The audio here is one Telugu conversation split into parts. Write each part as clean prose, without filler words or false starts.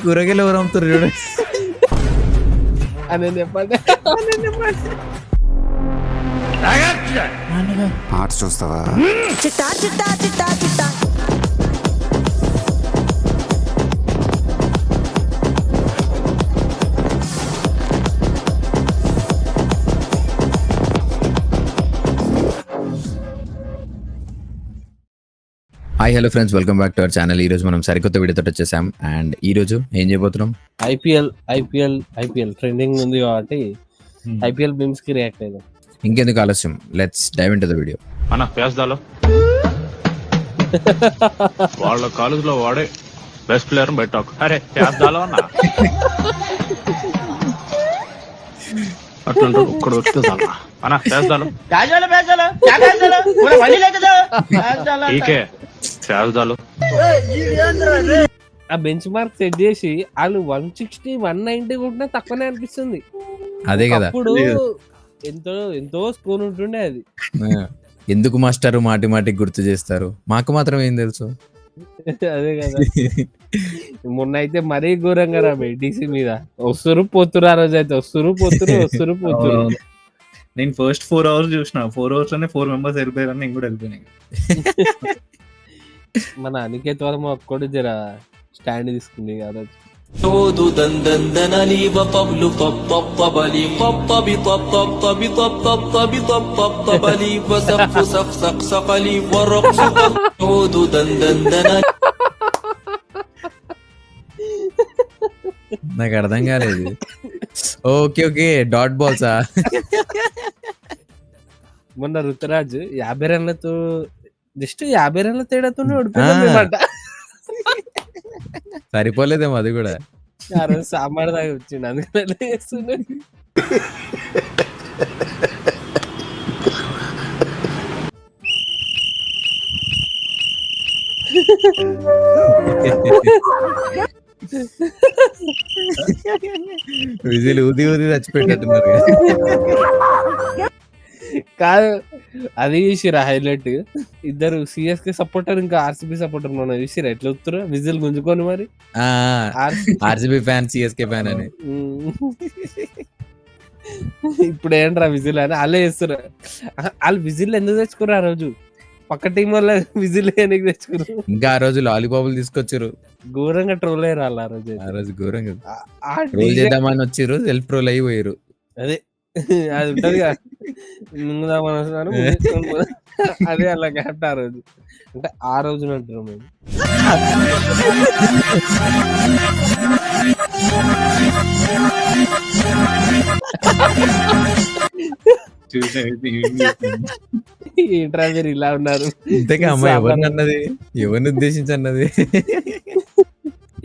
కూరగాయలు ఎవరు అమ్ముతారు చూడండి అని చెప్పండి. ఆట చూస్తావా? చిట్టా చిట్టా చిట్టా చిట్టా hi hello friends, welcome back to our channel. ఈ రోజు మనం సరికొత్త వీడియోతో వచ్చేసాం. అండ్ ఈ రోజు ఏం చేయబోతున్నాం? ఐపీఎల్ ట్రెండింగ్ ఉంది కాబట్టి ఐపీఎల్ మీమ్స్ కి రియాక్ట్ అయ్యాం. ఇంకెందుకు ఆలస్యం, let's dive into the video. అన్న పేస్దాలో వాళ్ళ కాలేజ్ లో వాడే బెస్ట్ ప్లేయర్ బయట. అరే పేస్దాలో అన్న అట్లా ఒక్కడు వస్తే చాలు అన్న పేస్దాలో టీకే పేస్దాలో. ఆ బెంచ్ మార్క్ సెట్ చేసి వాళ్ళు 160 190 కొట్టినా తక్కువనే అనిపిస్తుంది. అదే కదా, అప్పుడు ఎంతో స్కోర్ ఉంటుండే అది. ఎందుకు మాస్టర్ మాటి మాటికి గుర్తు చేస్తారు, మాకు మాత్రం ఏం తెలుసు. అదే కదా, మొన్న అయితే మరీ ఘోరంగా రాబోయ్ డీసీ మీద వస్తురు పోతురు. ఆ రోజు అయితే వస్తురు పోతురు. నేను ఫస్ట్ 4 hours చూసిన. 4 hours లోనే 4 members వెళ్ళిపోయారని నేను కూడా వెళ్ళిపోయినాయి. మన అనికేత్ వర్మ ఒక్కడు జర స్టాండ్ తీసుకుంది ఆ రోజు. عود دندن لي وطبل طبطب لي طبطب طبطب طبطب طبطب لي وسقف سق سق لي ورقص عود دندن. నాకు అర్థం కాలేదు. ఓకే ఓకే, డాట్ బాల్సా? మొన్న రుతురాజ్ 50 రన్లతో జస్ట్ 50 రన్ల తేడాతోనే ఓడిపోయిందన్నమాట. సరిపోలేదేమో అది కూడా. ఆ రోజు సాంబార్ దాకా వచ్చిండు, అందుకనే చేస్తున్నాడు. విజిల్ ఊది ఊది చచ్చిపోయినట్టున్నారు. కాదు, అది చూసిరా హైలైట్. ఇద్దరు సిఎస్కే సపోర్టర్ ఇంకా ఆర్సీబీ సపోర్టర్ మన చూసిరా ఎట్లా వస్తురా విజిల్ గుంజుకొని. మరి ఆర్సీబీ ఫ్యాన్ సిఎస్కే ఫ్యాన్ అని. ఇప్పుడు ఏంట్రా విజిల్ అని వాళ్ళే చేస్తున్నారు. వాళ్ళు విజిల్ ఎందుకు తెచ్చుకున్నారు ఆ రోజు? పక్క టీం వల్ల విజిల్ ఎందుకు తెచ్చుకున్నారు? ఇంకా ఆ రోజు లాలీపాపులు తీసుకొచ్చారు. ఘోరంగా ట్రోల్ అయ్యారు వాళ్ళు ఆ రోజు ఘోరంగా ఆ ట్రోల్ చేద్దామని వచ్చారు, సెల్ఫ్ ట్రోల్ అయిపోయారు. అదే అది ఉంటది కదా, మింగుదామని వస్తున్నారు. అదే అలా గ్యాప్. ఆ రోజు అంటే ఆ రోజున అంటారు మేము. ఏంట్రా మీరు ఇలా ఉన్నారు? ఇంతగా అమ్మాయి ఎవరిని అన్నది, ఎవరిని ఉద్దేశించి అన్నది?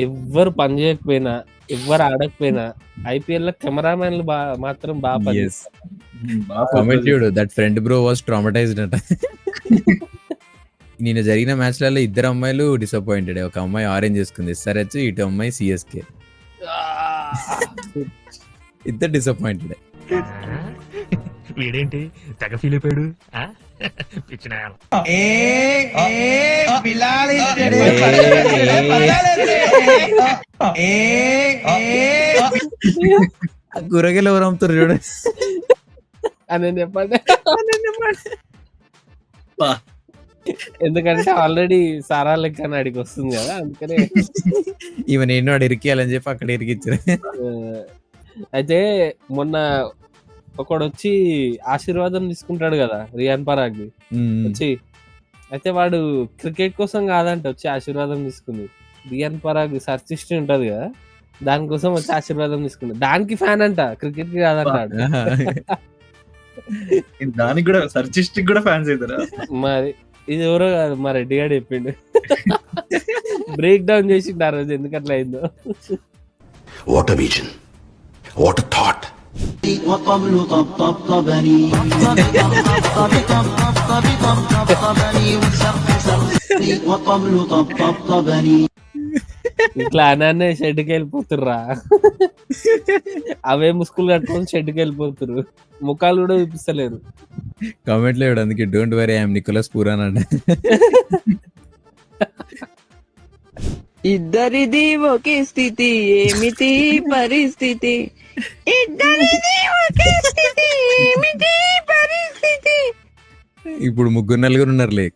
ఎవ్వరు పని చేయకపోయినా, ఎవ్వరు ఆడకపోయినా ఐపీఎల్ లో కెమెరామెన్లు మాత్రం బాగా కామెంట్ చూడు, that friend bro was traumatised అంట. నేను జరిగిన మ్యాచ్లలో 2 అమ్మాయిలు డిసప్పాయింటెడ్. ఒక అమ్మాయి ఆరెంజ్ చేసుకుంది SRH, ఇటు అమ్మాయి సిఎస్కే. ఇద్దరు డిసప్పాయింటెడ్. వీడేంటి తెగ ఫీల్ అయిపోయాడు? కూరగాయలు ఎవరు అమ్ముతారు చూడండి అని చెప్పండి. ఎందుకంటే ఆల్రెడీ సారా లెక్క అడిగి వస్తుంది కదా, అందుకనే ఈవెన్ ఎన్నో అక్కడ ఇరికియాలని చెప్పి అక్కడ ఇరికిచ్చారు. అయితే మొన్న ఒకడు వచ్చి ఆశీర్వాదం తీసుకుంటాడు కదా రియాన్ పరాగ్ వచ్చి. అయితే వాడు క్రికెట్ కోసం కాదంట వచ్చి ఆశీర్వాదం తీసుకుంది. రియాన్ పరాగ్ సర్చ్ హిస్టరీ ఉంటది కదా, దానికోసం వచ్చి ఆశీర్వాదం తీసుకున్నాడు. దానికి ఫ్యాన్ అంట, క్రికెట్ కి కాదంటాడు. దానికి కూడా సర్చిస్టిక్ కూడా ఫ్యాన్స్ అవుతారా? మరి ఇది ఎవరో కాదు, మా రెడ్డి గారు చెప్పిండు. బ్రేక్ డౌన్ చేసిండు ఆ రోజు ఎందుకు అట్లా అయిందో. What a vision, what a thought. وطبل طبطبني ఇట్లా అనే షెడ్కి వెళ్ళిపోతుర్రా. అవే ముసుగులు కట్టుకొని షెడ్కి వెళ్ళిపోతున్నారు, ముఖాలు కూడా చూపిస్తలేరు. కామెంట్లో ఇవ్వడు అందుకే don't worry I'm Nicholas Pooran అంట. ఇద్దరిది ఒకే స్థితి ఏమిటి పరిస్థితి, ఇద్దరిది ఒకే స్థితి ఏమిటి పరిస్థితి. ఇప్పుడు 3-4 ఉన్నారులే.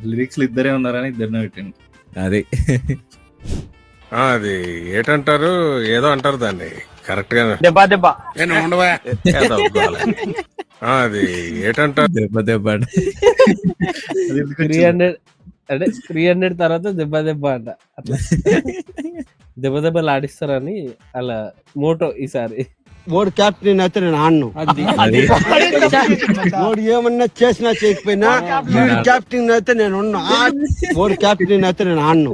లిరిక్స్ ఇద్దరే ఉన్నారని ఇద్దరిని పెట్టింది. అదే అది ఏటంటారు, ఏదో అంటారు దాన్ని కరెక్ట్ గా. అది ఏటంటారు, దెబ్బ దెబ్బ అంట. 300 అంటే 300 తర్వాత దెబ్బ అంట. అట్లా దెబ్బలు ఆడిస్తారని అలా మోటో ఈసారి. ఓడి క్యాప్టెన్ అయితే నేను ఆడను. అది ఓడి ఏమన్నా చేసినా చేయకపోయినా వీడి క్యాప్టెన్ అయితే నేను ఓడి క్యాప్టెన్ అయితే నేను ఆడను.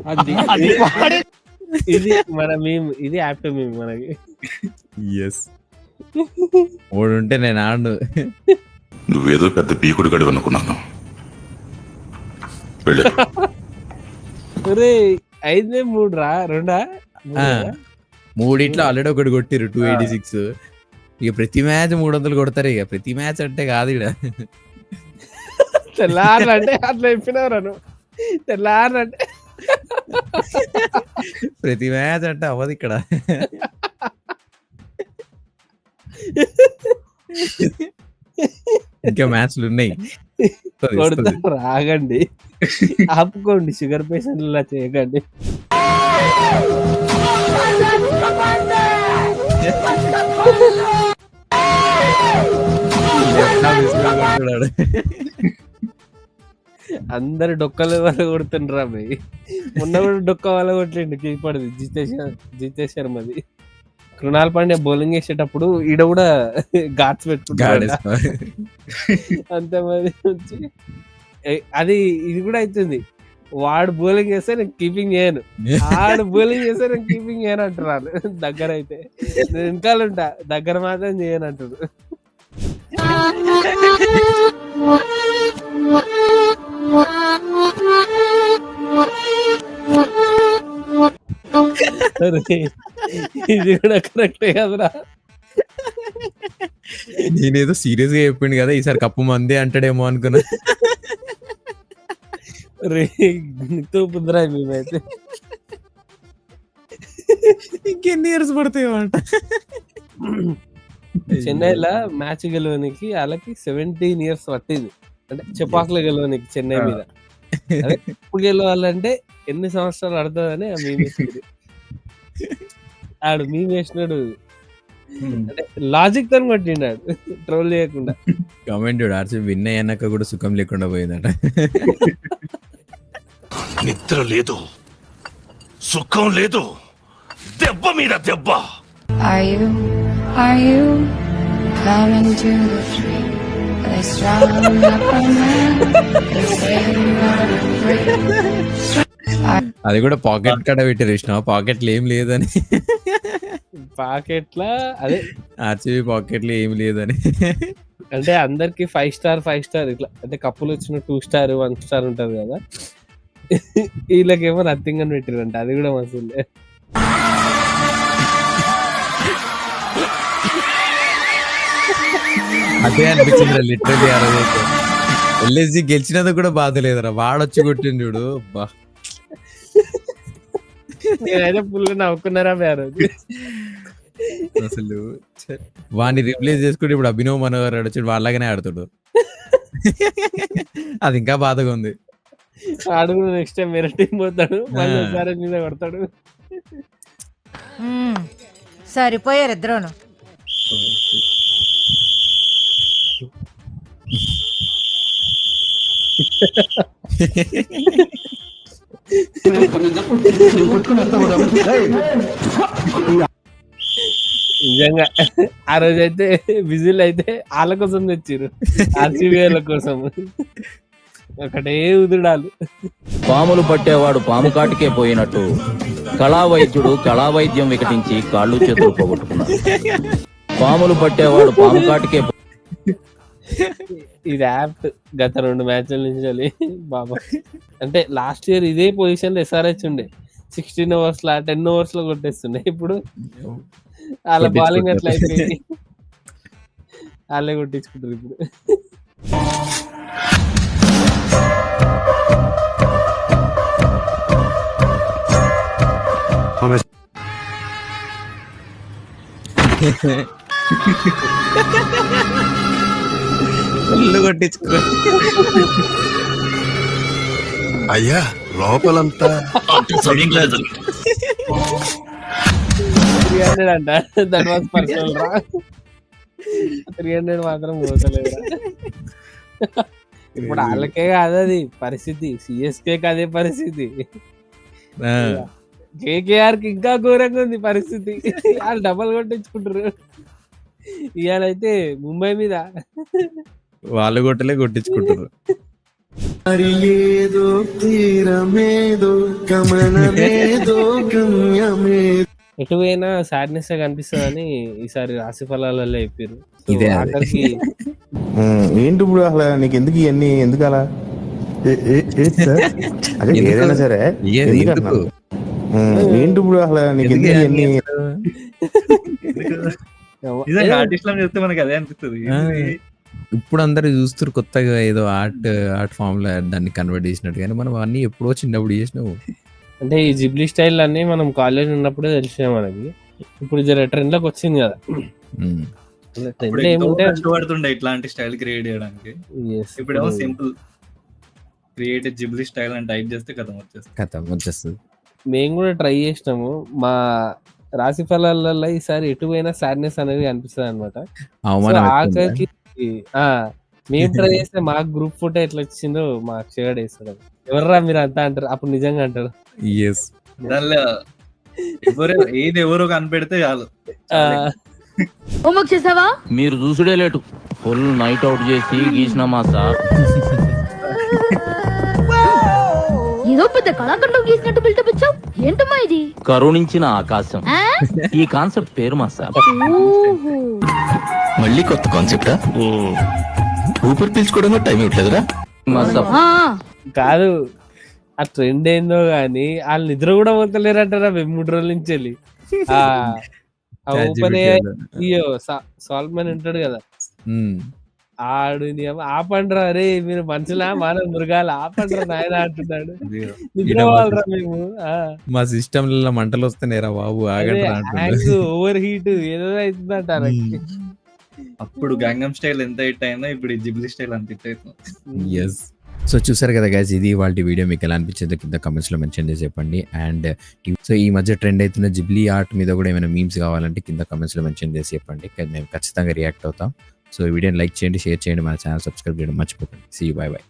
ఇది మన మేము, ఇది యాప్ మేము మనకి. ఎస్ ఓడు ఉంటే నేను ఆడు. నువ్వేదో పెద్ద పీకుడు గడువు అనుకున్నాను. ఒరే 5-3 రా, 2 3 ఆల్రెడీ ఒకటి కొట్టిరు 286. ఇక ప్రతి మ్యాచ్ 300 కొడతారు. ఇక ప్రతి మ్యాచ్ అంటే కాదు ఇక్కడ. తెల్లారంటే అట్లా చెప్పినవరాను. తెల్లారంటే ప్రతి మ్యాచ్ అంటే అవ్వదు ఇక్కడ. ఇంకా మ్యాచ్లు ఉన్నాయి. కొడతారు, ఆగండి, ఆపుకోండి. షుగర్ పేషెంట్ ఇలా చేయకండి. అందరు డొక్కల వల్ల కొడుతుండ్రా భయ్. మొన్న కూడా డొక్క వల్ల కొట్టిండు కీపర్ జితేష్ శర్మది. కృణాల్ పాండ్యా బౌలింగ్ వేసేటప్పుడు ఈడ కూడా ఘాట్స్ పెట్టుకుంటాడు అంతే. మరి వచ్చి అది ఇది కూడా అవుతుంది. వాడు బౌలింగ్ చేస్తే నేను కీపింగ్ చేయను, ఆడు బౌలింగ్ చేస్తే నేను కీపింగ్ చేయను అంటున్నారు. దగ్గర అయితే నేను వెనకాల ఉంటా, దగ్గర మాత్రం చేయను అంటారు. ఇది కూడా కరెక్టే కదరా. నేనేదో సీరియస్ గా చెప్పిండు కదా, ఈసారి కప్పు మందే అంటాడేమో అనుకున్నా. తూపుద్రా మేమైతే. ఇంకెన్ని ఇయర్స్ పడతాయో అంట. చెన్నైలో మ్యాచ్ గెలవనికి వాళ్ళకి 17 years పట్టింది. అంటే చెపాకులు గెలవనికి చెన్నై మీద. ఇప్పుడు గెలవాలంటే ఎన్ని సంవత్సరాలు పడుతుందని ఆడు మేము వేసినాడు. అంటే లాజిక్ తో కొట్టిండాడు, ట్రోల్ చేయకుండా. కామెంట్ ఆర్సీబీ విన్ అయ్యాక కూడా సుఖం లేకుండా పోయిందట. నిద్ర లేదు, సుఖం లేదు, దెబ్బ మీద దెబ్బ. Are you coming to the tree? They strung up a man, they say you are free. అది కూడా పాకెట్ కడ పెట్టారు ఇష్టం, పాకెట్లు ఏం లేదని. పాకెట్లా అదే ఆర్సీబీ పాకెట్లు ఏం లేదని. అంటే అందరికి 5 star ఇట్లా, అంటే కప్పులు వచ్చిన 2 star 1 star ఉంటది కదా, వీళ్ళకేమో నథింగ్ అని పెట్టిరంట. అది కూడా మసూలే. అదే అనిపించింది లిటరలీ. ఆ రోజు ఎల్ఎస్జి గెలిచినందుకు కూడా బాధ లేదురా, వాడొచ్చి కొట్టిండు చూడు. బా నేనైతే ఫుల్ నవ్వుకున్నారా ఆ రోజు అసలు. వాడిని రిప్లేస్ చేసుకుంటే ఇప్పుడు అభినవ్ మనోహర్ వచ్చి వాళ్ళగానే ఆడుతాడు. అది ఇంకా బాధగా ఉంది. ఆడు నెక్స్ట్ టైం వేరే టీం పోతాడు, మళ్ళీ ఒకసారి మీద కొడతాడు. సరిపోయారు ఇద్దరును. నిజంగా ఆ రోజు అయితే విజిల్ అయితే వాళ్ళ కోసం తెచ్చిర్రు, ఆర్సీబీ వాళ్ళ కోసం. ఒకటే ఉదుడాలు. పాములు పట్టేవాడు పాము కాటికే పోయినట్టు కళా వైద్యుడు కళా వైద్యం వికటించి కాళ్ళు చేతులు పోగొట్టుకున్నాడు. పాములు పట్టేవాడు పాము కాటికే. ఇది యాప్ గత 2 మ్యాచ్ల నుంచి బాబా. అంటే లాస్ట్ ఇయర్ ఇదే పొజిషన్ లో SRH ఉండే, 16 overs లా 10 overs లో కొట్టేస్తుండే. ఇప్పుడు వాళ్ళ బౌలింగ్ అట్లా అయిపోయింది, వాళ్ళే కొట్టించుకుంటారు ఇప్పుడు. ఫుల్ కొట్టించుకో. అయ్యా లోపలంతా 300 అంట, దట్ వాస్ పర్సనల్ రా. 300 మాత్రం పోతలేదురా. ఇప్పుడు వాళ్ళకే కాదు అది పరిస్థితి, సిఎస్కేకి అదే పరిస్థితి, కేకేఆర్ కి ఇంకా ఘోరంగా ఉంది పరిస్థితి. వాళ్ళు డబల్ కొట్టించుకుంటారు. ఇవాళైతే ముంబై మీద వాళ్ళు కొట్టలే కొట్టించుకుంటారు. ఏదో తీరమేదో గమనమేదో గమ్యమేదో. ఎటు పోయినా సాడ్నెస్ కనిపిస్తుంది అని ఈసారి రాశి ఫలాలలో చెప్పారు. ఇదే ఆఖరికి ఏంటి ఇప్పుడు అసలు నీకు ఎందుకు ఇవన్నీ ఎందుకు అలా అదే ఏదైనా సరే ఎందుకు? ఏంటి ఇప్పుడు అసలు నీకు ఎందుకు ఇవన్నీ నిజంగా ఆర్టిస్టులను చెప్తే మనకి అదే అనిపిస్తుంది. ఇప్పుడు అందరు చూస్తారు కొత్తగా ఏదో ఆర్ట్ ఫామ్ లో దాన్ని కన్వర్ట్ చేసినట్టు, కానీ మనం అన్ని ఎప్పుడో చిన్నప్పుడు చేసినావు. అంటే ఈ జిబ్లీ స్టైల్ అన్ని మనం కాలేజ్ ఉన్నప్పుడే తెలిసినాయి మనకి. ఇప్పుడు జర ట్రెండ్ లోకి వచ్చింది కదా. ట్రెండ్ ఏముంటే కష్టపడుతుండే ఇట్లాంటి స్టైల్ క్రియేట్ చేయడానికి. ఇప్పుడేమో సింపుల్ క్రియేట్ జిబ్లీ స్టైల్ అని టైప్ చేస్తే కథ వచ్చేస్తుంది. మేము కూడా ట్రై చేసినాము. మా రాశి ఫలాలలో ఈసారి ఎటు పోయినా సాడ్నెస్ అనేది అనిపిస్తుంది అనమాట. ఆఖరికి మేము ట్రై చేస్తే మాకు గ్రూప్ ఫోటో ఎట్లా వచ్చిందో మా అక్షయ్ వేస్తాడు. ఎవర్రా మీరు అంతా అంటారు, అప్పుడు నిజంగా అంటారు. దానిలో ఏది ఎవరో కనిపెడితే చాలు. మీరు చూసుడే లేటు ఫుల్ నైట్ అవుట్ చేసి గీసిన మా సార్ ఏదో పెద్ద కళాఖండం గీసినట్టు బిల్డప్ ఇచ్చావు. ఏంటమ్మా ఇది? కరుణించిన ఆకాశం, ఈ కాన్సెప్ట్ పేరు మా సార్. మళ్ళీ కొత్త కాన్సెప్టా? ఊపిరి పీల్చుకోవడంలో టైం ఇవ్వట్లేదురా మా సార్. కాదు, ఆ ట్రెండ్ ఏందో గానీ వాళ్ళు నిద్ర కూడా పోతలేరంటారా 3 రోజుల నుంచి వెళ్ళి. ఓపెన్ సాల్మన్ ఉంటాడు కదా, ఆడు ఆపండ్రా రే మీరు మనుషులా మానవ మృగాలు ఆపండ్రా నాయన అంటున్నాడు. నిద్రపోవాలరా మేము. మా సిస్టమ్ లో మంటలు వస్తున్నాయిరా బాబు, ఓవర్ హీట్ ఏదో అవుతుందంట. అప్పుడు గంగం స్టైల్ ఎంత హిట్ అయిందో ఇప్పుడు జిబ్లీ స్టైల్ అంత హిట్ అవుతుంది. సో చూసారు కదా గైస్, ఇది వాళ్ళ వీడియో. మీకు ఎలా అనిపించిందో కింద కమెంట్స్ లో మెన్షన్ చేసి చెప్పండి. అండ్ సో ఈ మధ్య ట్రెండ్ అవుతున్న జిబ్లీ ఆర్ట్ మీద కూడా ఏమైనా మీమ్స్ కావాలంటే కింద కమెంట్స్ లో మెన్షన్ చేసి చెప్పండి, మేము ఖచ్చితంగా రియాక్ట్ అవుతాం. సో ఈ వీడియోని లైక్ చేయండి, షేర్ చేయండి, మన ఛానల్ సబ్స్క్రైబ్ చేయడం మర్చిపోకండి. See you, bye by.